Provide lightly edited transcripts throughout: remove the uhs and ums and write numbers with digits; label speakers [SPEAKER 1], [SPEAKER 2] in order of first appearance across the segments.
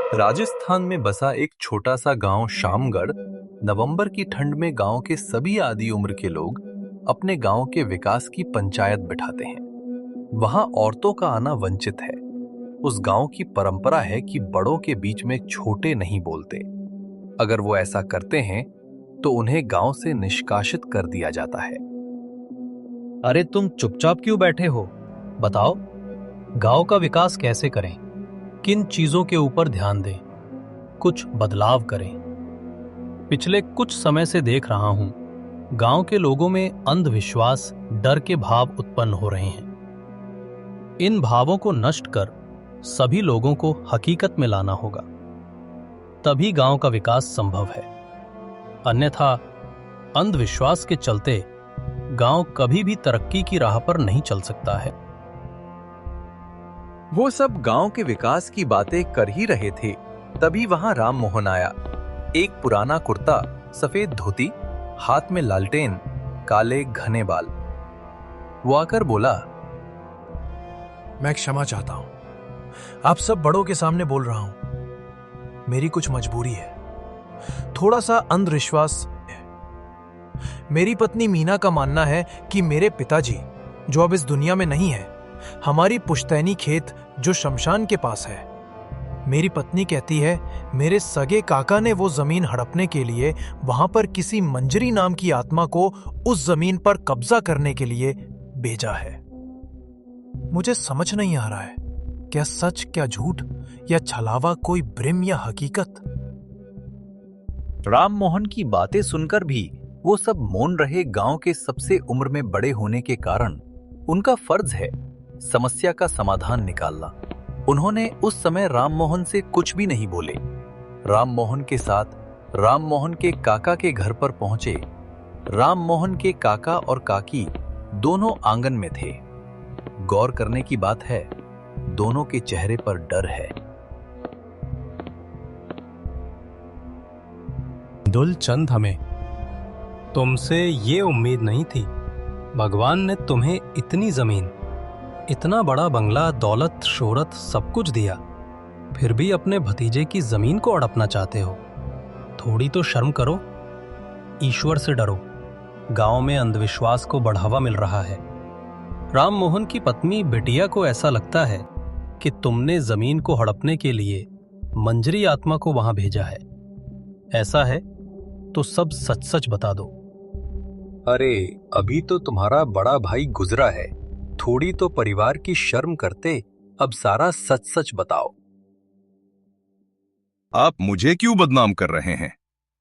[SPEAKER 1] राजस्थान में बसा एक छोटा सा गांव शामगढ़ नवंबर की ठंड में गांव के सभी आदि उम्र के लोग अपने गांव के विकास की पंचायत बिठाते हैं। वहां औरतों का आना वंचित है। उस गांव की परंपरा है कि बड़ों के बीच में छोटे नहीं बोलते। अगर वो ऐसा करते हैं तो उन्हें गांव से निष्कासित कर दिया जाता है।
[SPEAKER 2] अरे तुम चुपचाप क्यों बैठे हो? बताओ, गांव का विकास कैसे करें? किन चीजों के ऊपर ध्यान दें? कुछ बदलाव करें। पिछले कुछ समय से देख रहा हूं, गांव के लोगों में अंधविश्वास, डर के भाव उत्पन्न हो रहे हैं। इन भावों को नष्ट कर सभी लोगों को हकीकत में लाना होगा, तभी गांव का विकास संभव है। अन्यथा अंधविश्वास के चलते गांव कभी भी तरक्की की राह पर नहीं चल सकता है।
[SPEAKER 1] वो सब गांव के विकास की बातें कर ही रहे थे, तभी वहां राम मोहन आया। एक पुराना कुर्ता, सफेद धोती, हाथ में लालटेन, काले घने बाल। वो आकर बोला,
[SPEAKER 3] मैं क्षमा चाहता हूं। आप सब बड़ों के सामने बोल रहा हूं। मेरी कुछ मजबूरी है, थोड़ा सा अंधविश्वास है। मेरी पत्नी मीना का मानना है कि मेरे पिताजी, जो अब इस दुनिया में नहीं है, हमारी पुश्तैनी खेत जो शमशान के पास है, मेरी पत्नी कहती है मेरे सगे काका ने वो जमीन हड़पने के लिए वहां पर किसी मंजरी नाम की आत्मा को उस जमीन पर कब्जा करने के लिए भेजा है। मुझे समझ नहीं आ रहा है, क्या सच, क्या झूठ, या छलावा, कोई भ्रम या हकीकत।
[SPEAKER 1] राम मोहन की बातें सुनकर भी वो सब मौन रहे। गांव के सबसे उम्र में बड़े होने के कारण उनका फर्ज है समस्या का समाधान निकालना। उन्होंने उस समय राम मोहन से कुछ भी नहीं बोले। राम मोहन के साथ राम मोहन के काका के घर पर पहुंचे। राम मोहन के काका और काकी दोनों आंगन में थे। गौर करने की बात है, दोनों के चेहरे पर डर है।
[SPEAKER 2] दुलचंद, हमें तुमसे ये उम्मीद नहीं थी। भगवान ने तुम्हें इतनी जमीन, इतना बड़ा बंगला, दौलत, शोहरत सब कुछ दिया, फिर भी अपने भतीजे की जमीन को हड़पना चाहते हो। थोड़ी तो शर्म करो, ईश्वर से डरो। गांव में अंधविश्वास को बढ़ावा मिल रहा है। राम मोहन की पत्नी बिटिया को ऐसा लगता है कि तुमने जमीन को हड़पने के लिए मंजरी आत्मा को वहां भेजा है। ऐसा है तो सब सच सच बता दो।
[SPEAKER 1] अरे, अभी तो तुम्हारा बड़ा भाई गुजरा है, थोड़ी तो परिवार की शर्म करते। अब सारा सच सच बताओ।
[SPEAKER 4] आप मुझे क्यों बदनाम कर रहे हैं?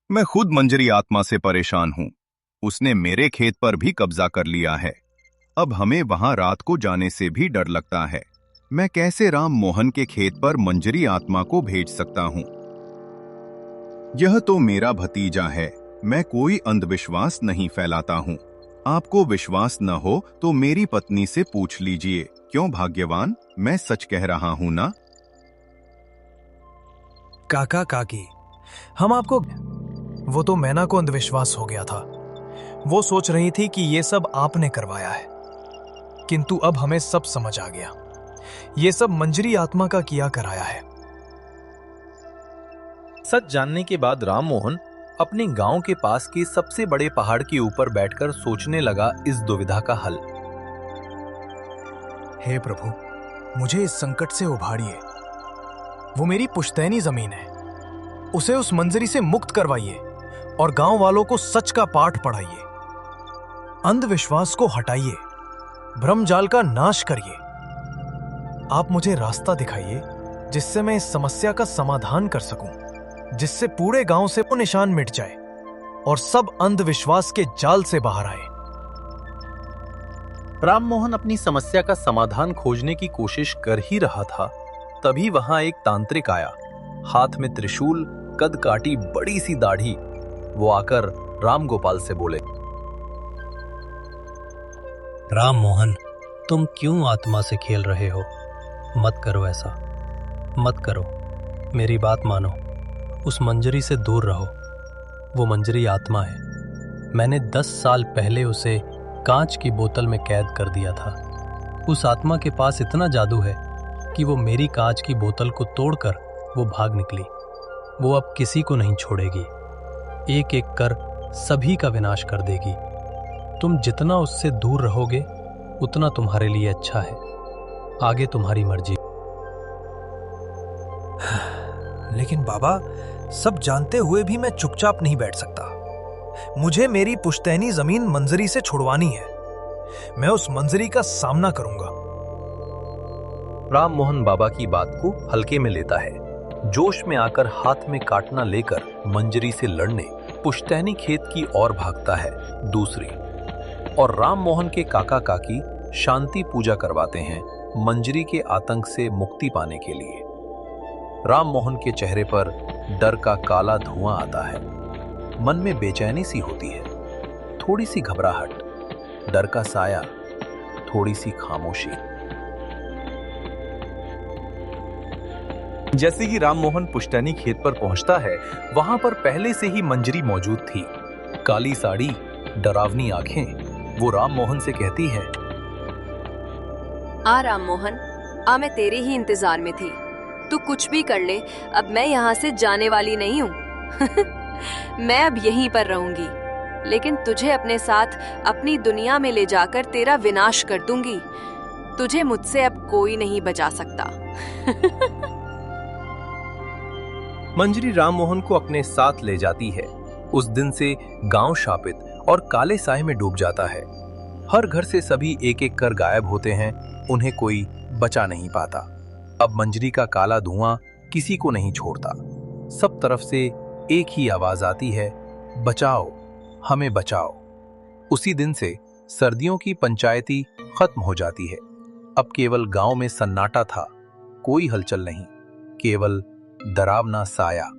[SPEAKER 4] मैं खुद मंजरी आत्मा से परेशान हूं। उसने मेरे खेत पर भी कब्जा कर लिया है। अब हमें वहां रात को जाने से भी डर लगता है। मैं कैसे राम मोहन के खेत पर मंजरी आत्मा को भेज सकता हूं? यह तो मेरा भतीजा है। मैं कोई अंधविश्वास नहीं फैलाता हूं। आपको विश्वास न हो तो मेरी पत्नी से पूछ लीजिए। क्यों भाग्यवान, मैं सच कह रहा हूं ना?
[SPEAKER 3] काका काकी, हम आपको, वो तो मैना को अंधविश्वास हो गया था। वो सोच रही थी कि ये सब आपने करवाया है, किंतु अब हमें सब समझ आ गया। ये सब मंजरी आत्मा का किया कराया है।
[SPEAKER 1] सच जानने के बाद राम मोहन अपने गांव के पास के सबसे बड़े पहाड़ के ऊपर बैठकर सोचने लगा इस दुविधा का हल।
[SPEAKER 3] हे प्रभु, मुझे इस संकट से उभारिए। वो मेरी पुश्तैनी जमीन है, उसे उस मंजरी से मुक्त करवाइए और गांव वालों को सच का पाठ पढ़ाइए। अंधविश्वास को हटाइए, भ्रमजाल का नाश करिए। आप मुझे रास्ता दिखाइए जिससे मैं इस समस्या का समाधान कर सकूं, जिससे पूरे गांव से वो निशान मिट जाए और सब अंधविश्वास के जाल से बाहर आए।
[SPEAKER 1] राम मोहन अपनी समस्या का समाधान खोजने की कोशिश कर ही रहा था, तभी वहां एक तांत्रिक आया, हाथ में त्रिशूल, कद काटी बड़ी सी दाढ़ी। वो आकर राम गोपाल से बोले,
[SPEAKER 2] राम मोहन, तुम क्यों आत्मा से खेल रहे हो? मत करो ऐसा, मत करो। मेरी बात मानो, उस मंजरी से दूर रहो। वो मंजरी आत्मा है। मैंने 10 साल पहले उसे कांच की बोतल में कैद कर दिया था। उस आत्मा के पास इतना जादू है कि वो मेरी कांच की बोतल को तोड़कर वो भाग निकली। वो अब किसी को नहीं छोड़ेगी, एक एक कर सभी का विनाश कर देगी। तुम जितना उससे दूर रहोगे उतना तुम्हारे लिए अच्छा है। आगे तुम्हारी मर्जी।
[SPEAKER 3] लेकिन बाबा, सब जानते हुए भी मैं चुपचाप नहीं बैठ सकता। मुझे मेरी पुश्तैनी जमीन मंजरी से छुड़वानी है। मैं उस मंजरी का सामना करूंगा।
[SPEAKER 1] राम मोहन बाबा की बात को हल्के में लेता है। जोश में आकर हाथ में काटना लेकर मंजरी से लड़ने पुश्तैनी खेत की ओर भागता है दूसरी। और राम मोहन के काका काकी शांति पूजा करवाते हैं मंजरी के आतंक से मुक्ति पाने के लिए। राम मोहन के चेहरे पर डर का काला धुआं आता है। मन में बेचैनी सी होती है, थोड़ी सी घबराहट, डर का साया, थोड़ी सी खामोशी। जैसे ही राम मोहन पुश्तैनी खेत पर पहुंचता है, वहां पर पहले से ही मंजरी मौजूद थी। काली साड़ी, डरावनी आंखें। वो राम मोहन से कहती है,
[SPEAKER 5] आ राम मोहन, आ मैं तेरे ही इंतजार में थी। तू कुछ भी कर ले, अब मैं यहाँ से जाने वाली नहीं हूँ। मैं अब यहीं पर रहूंगी, लेकिन तुझे अपने साथ अपनी दुनिया में ले जाकर तेरा विनाश कर दूंगी। तुझे मुझसे अब कोई नहीं बचा सकता।
[SPEAKER 1] मंजरी राम मोहन को अपने साथ ले जाती है। उस दिन से गांव शापित और काले साए में डूब जाता है। हर घर से सभी एक एक कर गायब होते हैं, उन्हें कोई बचा नहीं पाता। अब मंजरी का काला धुआं किसी को नहीं छोड़ता। सब तरफ से एक ही आवाज आती है, बचाओ, हमें बचाओ। उसी दिन से सर्दियों की पंचायती खत्म हो जाती है। अब केवल गांव में सन्नाटा था, कोई हलचल नहीं, केवल डरावना साया।